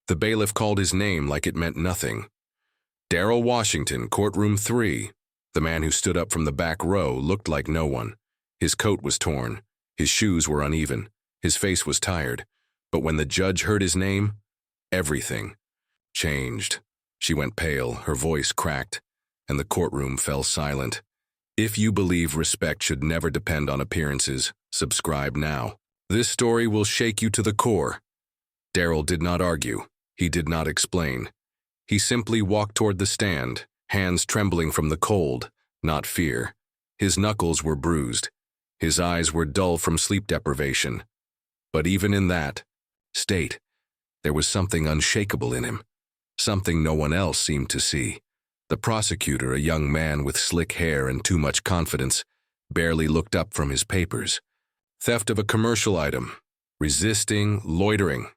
The bailiff called his name like it meant nothing. Darrell Washington, Courtroom 3. The man who stood up from the back row looked like no one. His coat was torn. His shoes were uneven. His face was tired. But when the judge heard his name, everything changed. She went pale, her voice cracked, and the courtroom fell silent. If you believe respect should never depend on appearances, subscribe now. This story will shake you to the core. Darrell did not argue. He did not explain. He simply walked toward the stand, hands trembling from the cold, not fear. His knuckles were bruised. His eyes were dull from sleep deprivation. But even in that state, there was something unshakable in him, something no one else seemed to see. The prosecutor, a young man with slick hair and too much confidence, barely looked up from his papers. Theft of a commercial item, resisting, loitering.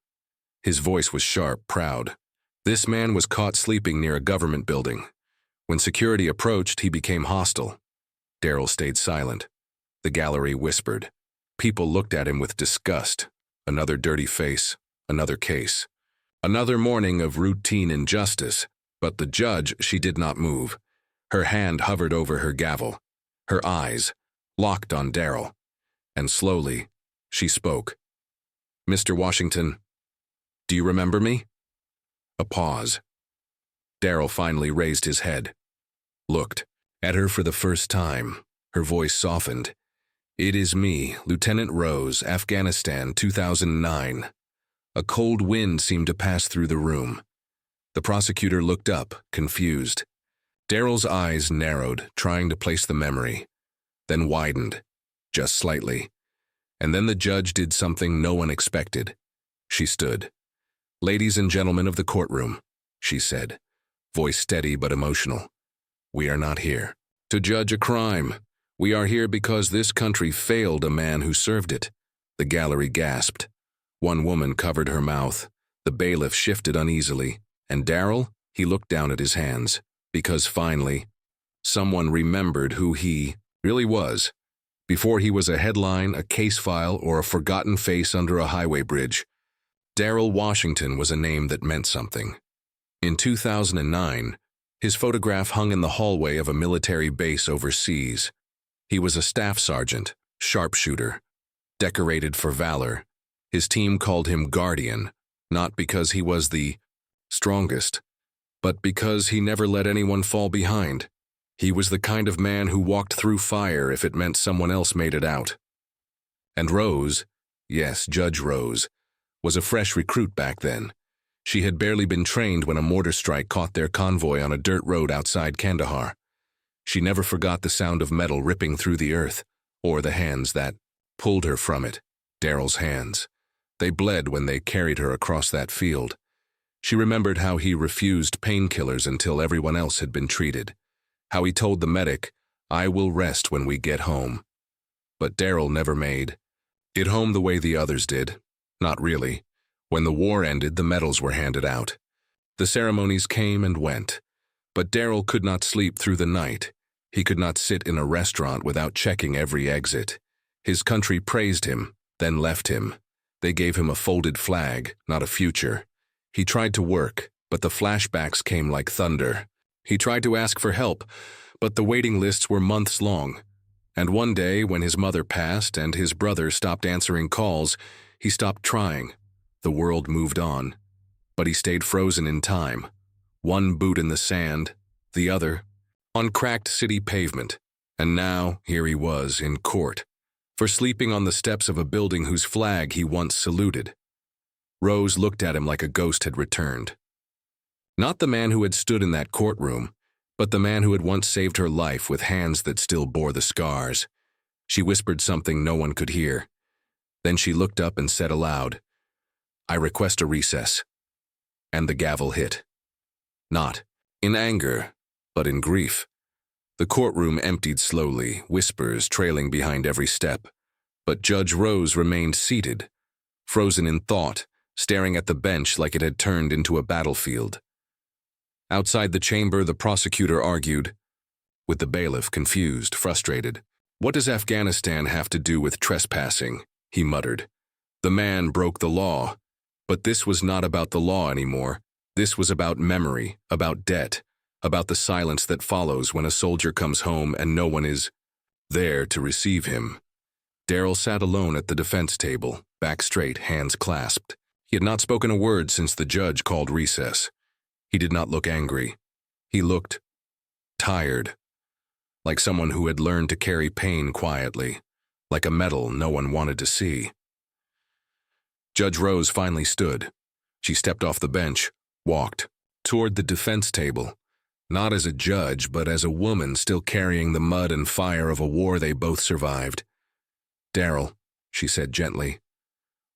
His voice was sharp, proud. This man was caught sleeping near a government building. When security approached, he became hostile. Darrell stayed silent. The gallery whispered. People looked at him with disgust. Another dirty face, another case. Another morning of routine injustice, but the judge, she did not move. Her hand hovered over her gavel. Her eyes locked on Darrell. And slowly, she spoke. Mr. Washington, do you remember me? A pause. Darrell finally raised his head, looked at her for the first time. Her voice softened. It is me, Lieutenant Rose, Afghanistan, 2009. A cold wind seemed to pass through the room. The prosecutor looked up, confused. Darrell's eyes narrowed, trying to place the memory, then widened, just slightly. And then the judge did something no one expected. She stood. Ladies and gentlemen of the courtroom, she said, voice steady but emotional. We are not here to judge a crime. We are here because this country failed a man who served it. The gallery gasped. One woman covered her mouth. The bailiff shifted uneasily. And Darrell, he looked down at his hands, because finally, someone remembered who he really was. Before he was a headline, a case file, or a forgotten face under a highway bridge, Darrell Washington was a name that meant something. In 2009, his photograph hung in the hallway of a military base overseas. He was a staff sergeant, sharpshooter, decorated for valor. His team called him Guardian, not because he was the strongest, but because he never let anyone fall behind. He was the kind of man who walked through fire if it meant someone else made it out. And Rose, yes, Judge Rose, was a fresh recruit back then. She had barely been trained when a mortar strike caught their convoy on a dirt road outside Kandahar. She never forgot the sound of metal ripping through the earth, or the hands that pulled her from it, Darrell's hands. They bled when they carried her across that field. She remembered how he refused painkillers until everyone else had been treated. How he told the medic, I will rest when we get home. But Darrell never made it home the way the others did. Not really. When the war ended, the medals were handed out. The ceremonies came and went. But Darrell could not sleep through the night. He could not sit in a restaurant without checking every exit. His country praised him, then left him. They gave him a folded flag, not a future. He tried to work, but the flashbacks came like thunder. He tried to ask for help, but the waiting lists were months long. And one day, when his mother passed and his brother stopped answering calls, he stopped trying. The world moved on. But he stayed frozen in time. One boot in the sand, the other on cracked city pavement. And now, here he was, in court, for sleeping on the steps of a building whose flag he once saluted. Rose looked at him like a ghost had returned. Not the man who had stood in that courtroom, but the man who had once saved her life with hands that still bore the scars. She whispered something no one could hear. Then she looked up and said aloud, I request a recess. And the gavel hit. Not in anger, but in grief. The courtroom emptied slowly, whispers trailing behind every step. But Judge Rose remained seated, frozen in thought, staring at the bench like it had turned into a battlefield. Outside the chamber, the prosecutor argued, with the bailiff confused, frustrated. What does Afghanistan have to do with trespassing? He muttered. The man broke the law, But this was not about the law anymore. This was about memory, about debt, about the silence that follows when a soldier comes home and no one is there to receive him. Daryl sat alone at the defense table, back straight, hands clasped. He had not spoken a word since the judge called recess. He did not look angry. He looked tired, like someone who had learned to carry pain quietly, like a medal no one wanted to see. Judge Rose finally stood. She stepped off the bench, walked toward the defense table, not as a judge, but as a woman still carrying the mud and fire of a war they both survived. "Daryl," she said gently,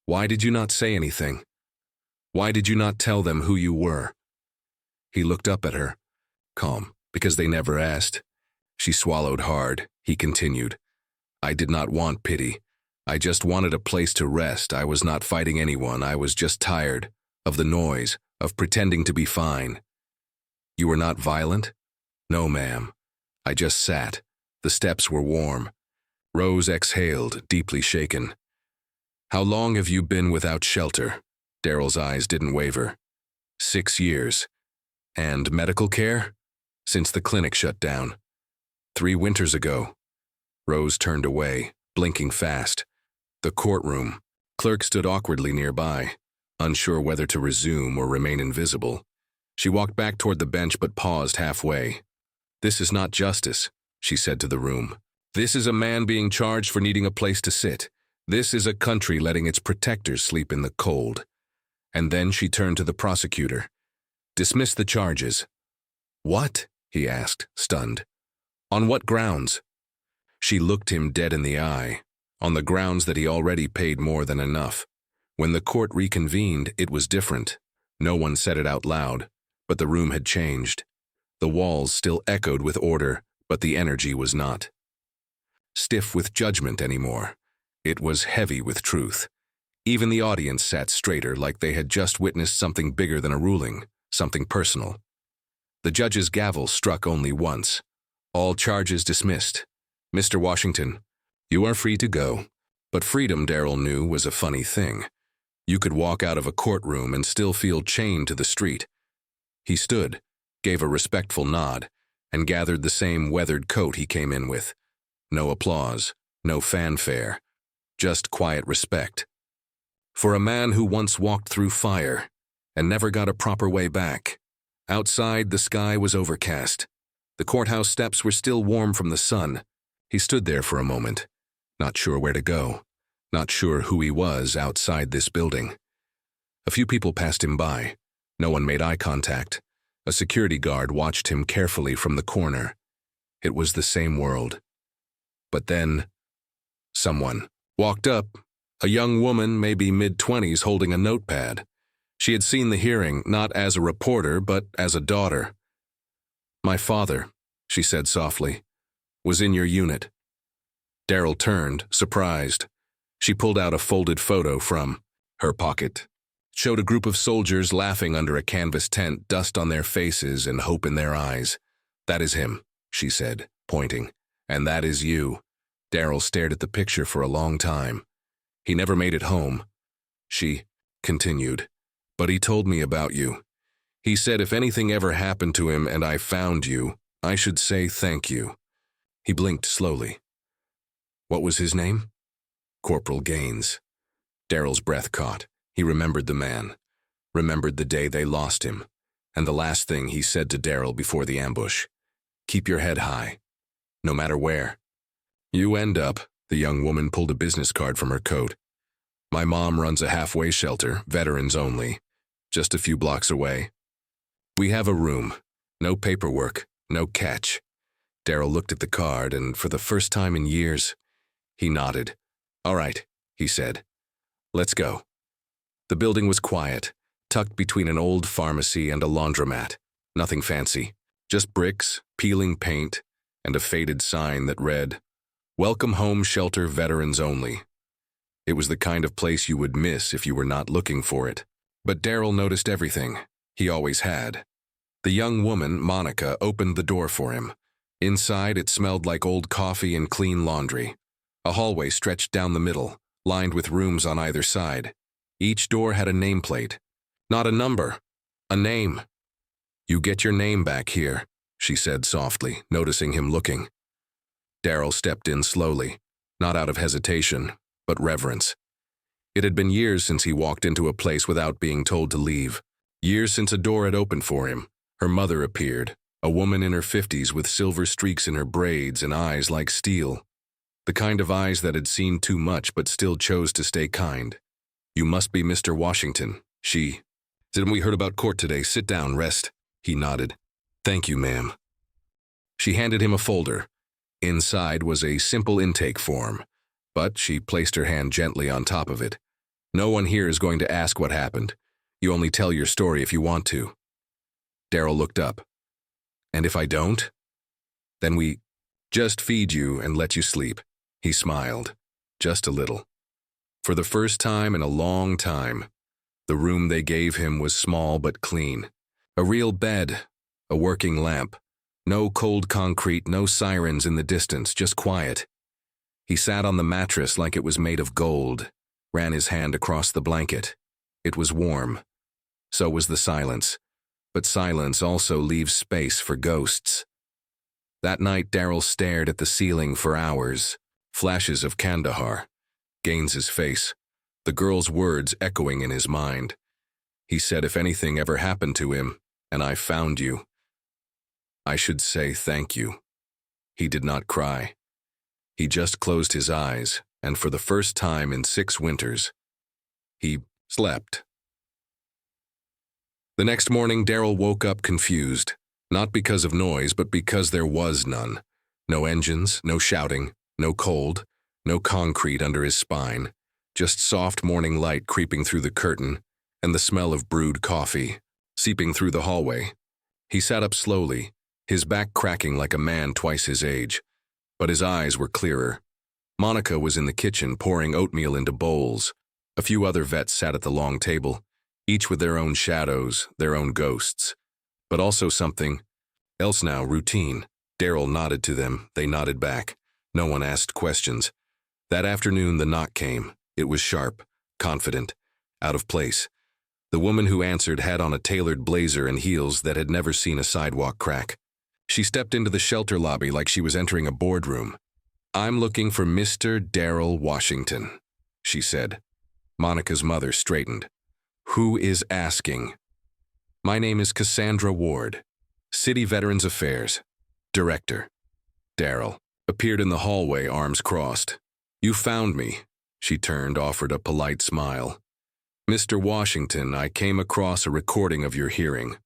"why did you not say anything? Why did you not tell them who you were?" He looked up at her, calm, because they never asked. She swallowed hard. He continued, "I did not want pity. I just wanted a place to rest. I was not fighting anyone. I was just tired of the noise, of pretending to be fine." "You were not violent?" "No, ma'am. I just sat. The steps were warm." Rose exhaled, deeply shaken. "How long have you been without shelter?" Daryl's eyes didn't waver. 6 years. "And medical care?" "Since the clinic shut down. 3 winters ago." Rose turned away, blinking fast. The courtroom. Clerk stood awkwardly nearby, unsure whether to resume or remain invisible. She walked back toward the bench but paused halfway. "This is not justice," she said to the room. "This is a man being charged for needing a place to sit. This is a country letting its protectors sleep in the cold." And then she turned to the prosecutor. "Dismiss the charges." "What?" he asked, stunned. "On what grounds?" She looked him dead in the eye. On the grounds that he already paid more than enough. When the court reconvened, it was different. No one said it out loud, but the room had changed. The walls still echoed with order, but the energy was not stiff with judgment anymore. It was heavy with truth. Even the audience sat straighter, like they had just witnessed something bigger than a ruling, something personal. The judge's gavel struck only once. "All charges dismissed. Mr. Washington, you are free to go." But freedom, Daryl knew, was a funny thing. You could walk out of a courtroom and still feel chained to the street. He stood, gave a respectful nod, and gathered the same weathered coat he came in with. No applause, no fanfare, just quiet respect. For a man who once walked through fire and never got a proper way back. Outside, the sky was overcast. The courthouse steps were still warm from the sun. He stood there for a moment, not sure where to go, not sure who he was outside this building. A few people passed him by. No one made eye contact. A security guard watched him carefully from the corner. It was the same world. But then, someone walked up, a young woman, maybe mid-20s, holding a notepad. She had seen the hearing, not as a reporter, but as a daughter. "My father," she said softly, "was in your unit." Daryl turned, surprised. She pulled out a folded photo from her pocket. Showed a group of soldiers laughing under a canvas tent, dust on their faces and hope in their eyes. "That is him," she said, pointing. "And that is you." Daryl stared at the picture for a long time. "He never made it home," she continued. "But he told me about you. He said if anything ever happened to him and I found you, I should say thank you." He blinked slowly. "What was his name?" "Corporal Gaines." Daryl's breath caught. He remembered the man, remembered the day they lost him, and the last thing he said to Daryl before the ambush. "Keep your head high, no matter where you end up." The young woman pulled a business card from her coat. "My mom runs a halfway shelter, veterans only, just a few blocks away. We have a room, no paperwork, no catch." Daryl looked at the card, and for the first time in years, he nodded. "All right," he said. "Let's go." The building was quiet, tucked between an old pharmacy and a laundromat. Nothing fancy, just bricks, peeling paint, and a faded sign that read, "Welcome Home Shelter Veterans Only." It was the kind of place you would miss if you were not looking for it. But Daryl noticed everything. He always had. The young woman, Monica, opened the door for him. Inside, it smelled like old coffee and clean laundry. A hallway stretched down the middle, lined with rooms on either side. Each door had a nameplate. Not a number, a name. "You get your name back here," she said softly, noticing him looking. Daryl stepped in slowly, not out of hesitation, but reverence. It had been years since he walked into a place without being told to leave. Years since a door had opened for him. Her mother appeared, a woman in her 50s with silver streaks in her braids and eyes like steel. The kind of eyes that had seen too much but still chose to stay kind. "You must be Mr. Washington," she. "Didn't we heard about court today? Sit down, rest." He nodded. "Thank you, ma'am." She handed him a folder. Inside was a simple intake form, but she placed her hand gently on top of it. "No one here is going to ask what happened. You only tell your story if you want to." Daryl looked up. "And if I don't?" "Then we just feed you and let you sleep." He smiled, just a little. For the first time in a long time, the room they gave him was small but clean. A real bed, a working lamp. No cold concrete, no sirens in the distance, just quiet. He sat on the mattress like it was made of gold, ran his hand across the blanket. It was warm. So was the silence. But silence also leaves space for ghosts. That night, Daryl stared at the ceiling for hours. Flashes of Kandahar, Gaines's face, the girl's words echoing in his mind. He said if anything ever happened to him, and I found you, I should say thank you. He did not cry. He just closed his eyes, and for the first time in 6 winters, he slept. The next morning, Daryl woke up confused, not because of noise, but because there was none. No engines, no shouting, no cold, no concrete under his spine, just soft morning light creeping through the curtain and the smell of brewed coffee seeping through the hallway. He sat up slowly, his back cracking like a man twice his age, but his eyes were clearer. Monica was in the kitchen pouring oatmeal into bowls. A few other vets sat at the long table, each with their own shadows, their own ghosts, but also something else now, routine. Daryl nodded to them, they nodded back. No one asked questions. That afternoon the knock came. It was sharp, confident, out of place. The woman who answered had on a tailored blazer and heels that had never seen a sidewalk crack. She stepped into the shelter lobby like she was entering a boardroom. "I'm looking for Mr. Daryl Washington," she said. Monica's mother straightened. "Who is asking?" "My name is Cassandra Ward, City Veterans Affairs, Director." Daryl appeared in the hallway, arms crossed. "You found me." She turned, offered a polite smile. "Mr. Washington, I came across a recording of your hearing.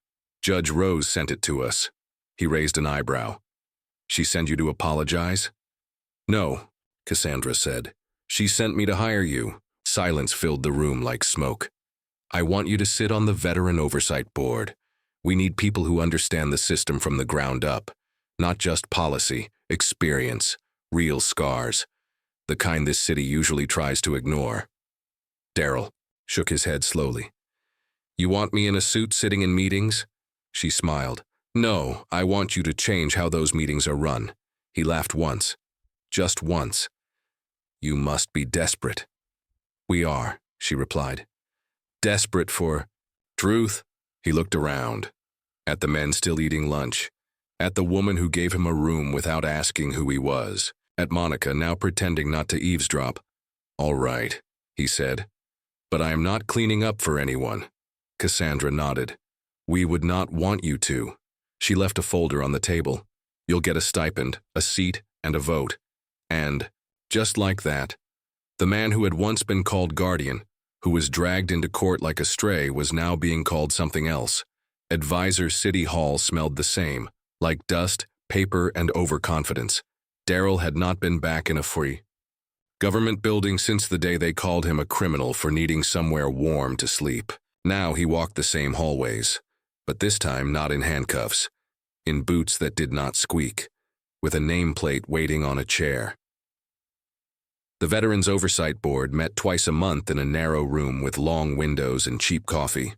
Judge Rose sent it to us." He raised an eyebrow. "She sent you to apologize?" "No," Cassandra said. "She sent me to hire you." Silence filled the room like smoke. "I want you to sit on the Veteran Oversight Board. We need people who understand the system from the ground up, not just policy, experience, real scars, the kind this city usually tries to ignore." Daryl shook his head slowly. "You want me in a suit sitting in meetings?" She smiled. "No, I want you to change how those meetings are run." He laughed once. Just once. "You must be desperate." "We are," she replied. "Desperate for truth?" He looked around. At the men still eating lunch. At the woman who gave him a room without asking who he was. At Monica, now pretending not to eavesdrop. "All right," he said. "But I am not cleaning up for anyone." Cassandra nodded. "We would not want you to." She left a folder on the table. "You'll get a stipend, a seat, and a vote." And, just like that, the man who had once been called guardian, who was dragged into court like a stray, was now being called something else. Advisor City Hall smelled the same, like dust, paper, and overconfidence. Daryl had not been back in a free government building since the day they called him a criminal for needing somewhere warm to sleep. Now he walked the same hallways, but this time not in handcuffs, in boots that did not squeak, with a nameplate waiting on a chair. The Veterans Oversight Board met twice a month in a narrow room with long windows and cheap coffee.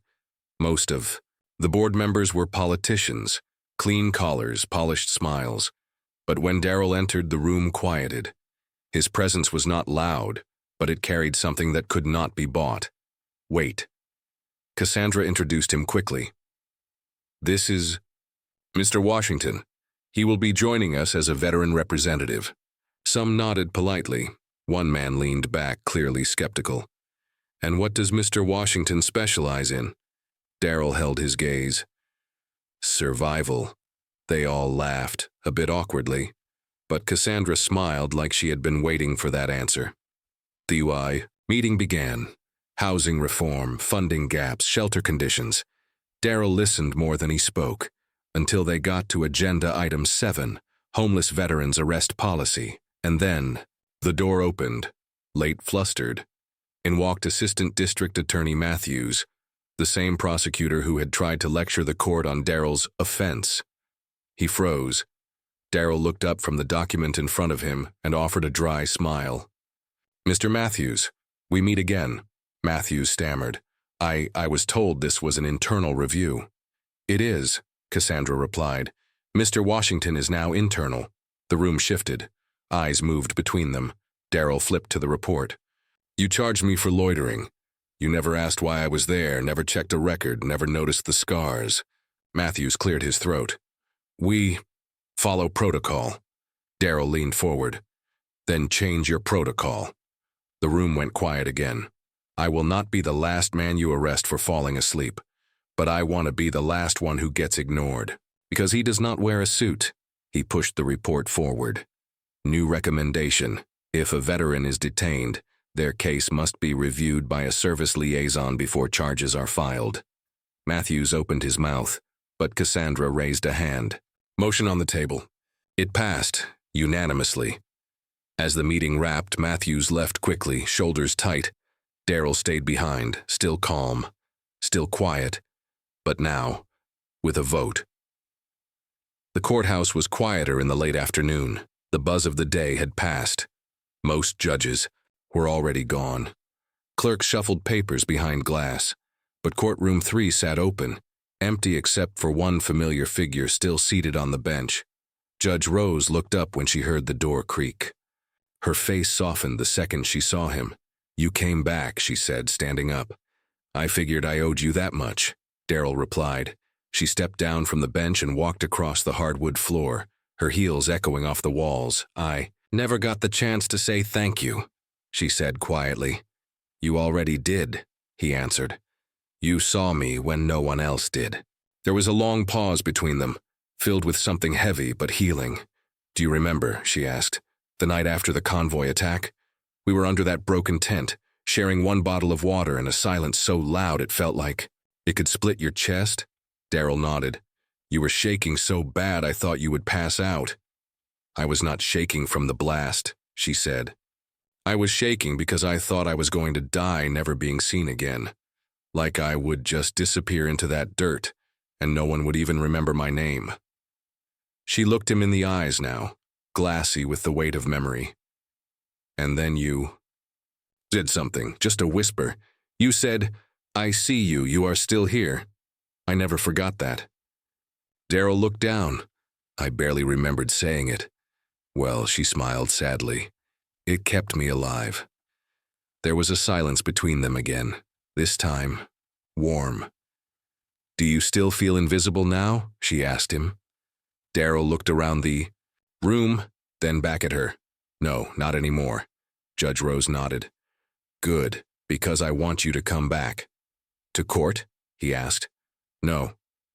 Most of the board members were politicians, clean collars, polished smiles. But when Daryl entered, the room quieted. His presence was not loud, but it carried something that could not be bought. Wait. Cassandra introduced him quickly. This is Mr. Washington. He will be joining us as a veteran representative. Some nodded politely. One man leaned back, clearly skeptical. And what does Mr. Washington specialize in? Daryl held his gaze. Survival. They all laughed, a bit awkwardly, but Cassandra smiled like she had been waiting for that answer. The UI meeting began. Housing reform, funding gaps, shelter conditions. Daryl listened more than he spoke, until they got to Agenda Item 7, Homeless Veterans Arrest Policy, and then the door opened, late flustered. In walked Assistant District Attorney Matthews, the same prosecutor who had tried to lecture the court on Daryl's offense. He froze. Daryl looked up from the document in front of him and offered a dry smile. Mr. Matthews, we meet again, Matthews stammered. I was told this was an internal review. It is, Cassandra replied. Mr. Washington is now internal. The room shifted. Eyes moved between them. Daryl flipped to the report. You charged me for loitering. You never asked why I was there, never checked a record, never noticed the scars. Matthews cleared his throat. We follow protocol. Daryl leaned forward. Then change your protocol. The room went quiet again. I will not be the last man you arrest for falling asleep, but I want to be the last one who gets ignored. Because he does not wear a suit. He pushed the report forward. New recommendation. If a veteran is detained, their case must be reviewed by a service liaison before charges are filed. Matthews opened his mouth, but Cassandra raised a hand. Motion on the table. It passed, unanimously. As the meeting wrapped, Matthews left quickly, shoulders tight. Daryl stayed behind, still calm, still quiet, but now, with a vote. The courthouse was quieter in the late afternoon. The buzz of the day had passed. Most judges were already gone. Clerks shuffled papers behind glass, but Courtroom 3 sat open, empty except for one familiar figure still seated on the bench. Judge Rose looked up when she heard the door creak. Her face softened the second she saw him. You came back, she said, standing up. I figured I owed you that much, Daryl replied. She stepped down from the bench and walked across the hardwood floor, her heels echoing off the walls. I never got the chance to say thank you, she said quietly. You already did, he answered. You saw me when no one else did. There was a long pause between them, filled with something heavy but healing. Do you remember, she asked, the night after the convoy attack? We were under that broken tent, sharing one bottle of water in a silence so loud it felt like it could split your chest? Daryl nodded. You were shaking so bad I thought you would pass out. I was not shaking from the blast, she said. I was shaking because I thought I was going to die, never being seen again. Like I would just disappear into that dirt, and no one would even remember my name. She looked him in the eyes now, glassy with the weight of memory. And then you did something, just a whisper. You said, I see you, you are still here. I never forgot that. Daryl looked down. I barely remembered saying it. Well, she smiled sadly. It kept me alive. There was a silence between them again, this time warm. Do you still feel invisible now? She asked him. Daryl looked around the room, then back at her. No, not anymore. Judge Rose nodded. Good, because I want you to come back. To court? He asked. No,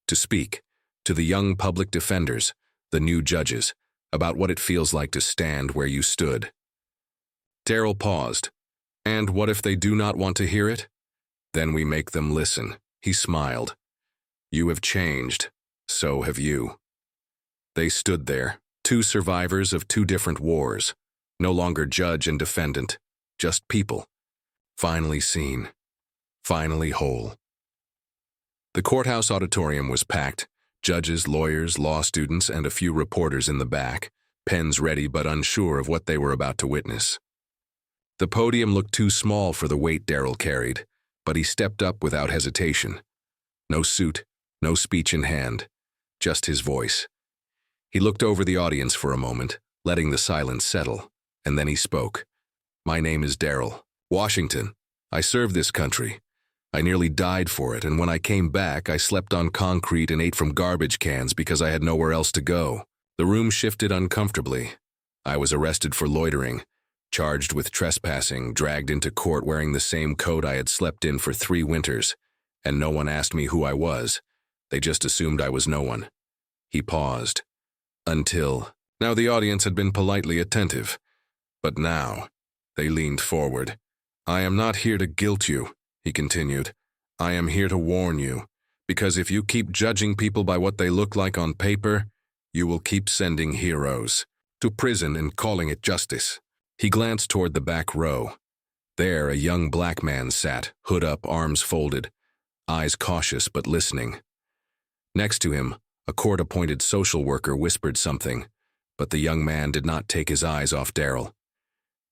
to speak. To the young public defenders, the new judges, about what it feels like to stand where you stood. Daryl paused. And what if they do not want to hear it? Then we make them listen. He smiled. You have changed. So have you. They stood there, two survivors of two different wars. No longer judge and defendant, just people. Finally seen. Finally whole. The courthouse auditorium was packed. Judges, lawyers, law students, and a few reporters in the back, pens ready but unsure of what they were about to witness. The podium looked too small for the weight Daryl carried, but he stepped up without hesitation. No suit, no speech in hand, just his voice. He looked over the audience for a moment, letting the silence settle, and then he spoke. My name is Daryl Washington. I serve this country. I nearly died for it, and when I came back, I slept on concrete and ate from garbage cans because I had nowhere else to go. The room shifted uncomfortably. I was arrested for loitering, charged with trespassing, dragged into court wearing the same coat I had slept in for 3 winters, and no one asked me who I was. They just assumed I was no one. He paused. Until... Now the audience had been politely attentive. But now, they leaned forward. "I am not here to guilt you," he continued. "I am here to warn you, because if you keep judging people by what they look like on paper, you will keep sending heroes to prison and calling it justice." He glanced toward the back row. There, a young black man sat, hood up, arms folded, eyes cautious but listening. Next to him, a court-appointed social worker whispered something, but the young man did not take his eyes off Daryl.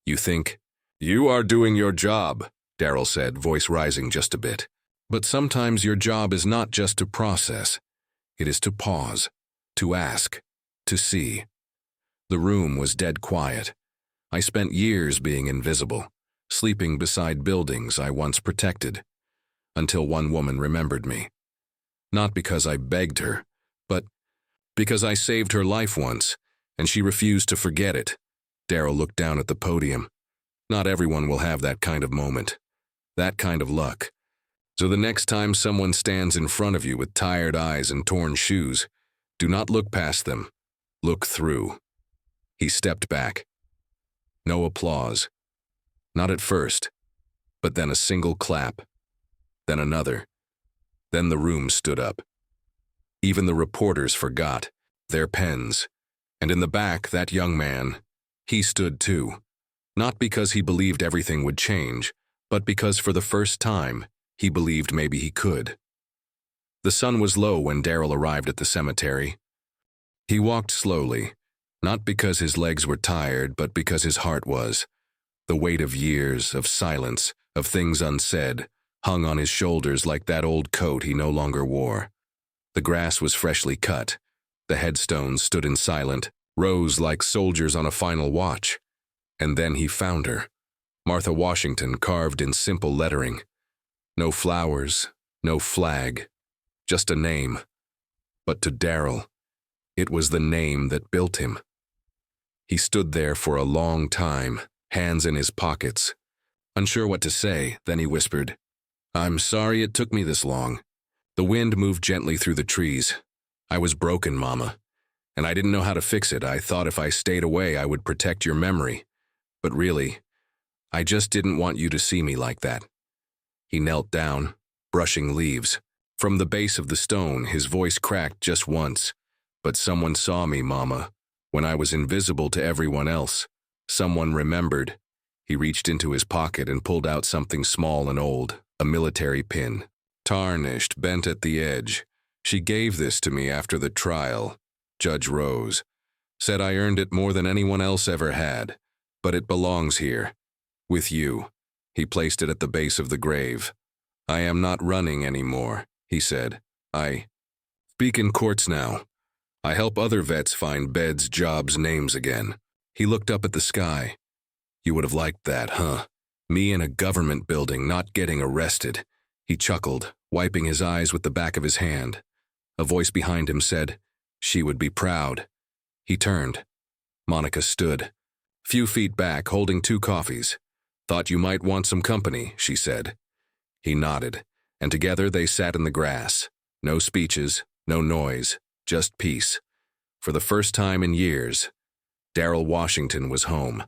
"You think?" "You are doing your job," Daryl said, voice rising just a bit. "But sometimes your job is not just to process. It is to pause, to ask, to see." The room was dead quiet. I spent years being invisible, sleeping beside buildings I once protected, until one woman remembered me. Not because I begged her, but because I saved her life once, and she refused to forget it. Daryl looked down at the podium. Not everyone will have that kind of moment, that kind of luck. So the next time someone stands in front of you with tired eyes and torn shoes, do not look past them. Look through. He stepped back. No applause. Not at first, but then a single clap. Then another. Then the room stood up. Even the reporters forgot their pens. And in the back, that young man, he stood too. Not because he believed everything would change, but because for the first time, he believed maybe he could. The sun was low when Daryl arrived at the cemetery. He walked slowly, not because his legs were tired, but because his heart was. The weight of years, of silence, of things unsaid, hung on his shoulders like that old coat he no longer wore. The grass was freshly cut. The headstones stood in silent rows like soldiers on a final watch. And then he found her. Martha Washington carved in simple lettering. No flowers, no flag, just a name. But to Daryl, it was the name that built him. He stood there for a long time, hands in his pockets. Unsure what to say, then he whispered, "I'm sorry it took me this long." The wind moved gently through the trees. "I was broken, Mama, and I didn't know how to fix it. I thought if I stayed away, I would protect your memory. But really, I just didn't want you to see me like that." He knelt down, brushing leaves. From the base of the stone, his voice cracked just once. "But someone saw me, Mama, when I was invisible to everyone else. Someone remembered." He reached into his pocket and pulled out something small and old, a military pin. Tarnished, bent at the edge. "She gave this to me after the trial." Judge rose. "Said I earned it more than anyone else ever had. But it belongs here. With you." He placed it at the base of the grave. "I am not running anymore," he said. "I speak in courts now. I help other vets find beds, jobs, names again." He looked up at the sky. "You would have liked that, huh? Me in a government building, not getting arrested." He chuckled, wiping his eyes with the back of his hand. A voice behind him said, "She would be proud." He turned. Monica stood, few feet back, holding 2 coffees. "Thought you might want some company," she said. He nodded, and together they sat in the grass. No speeches, no noise, just peace. For the first time in years, Daryl Washington was home.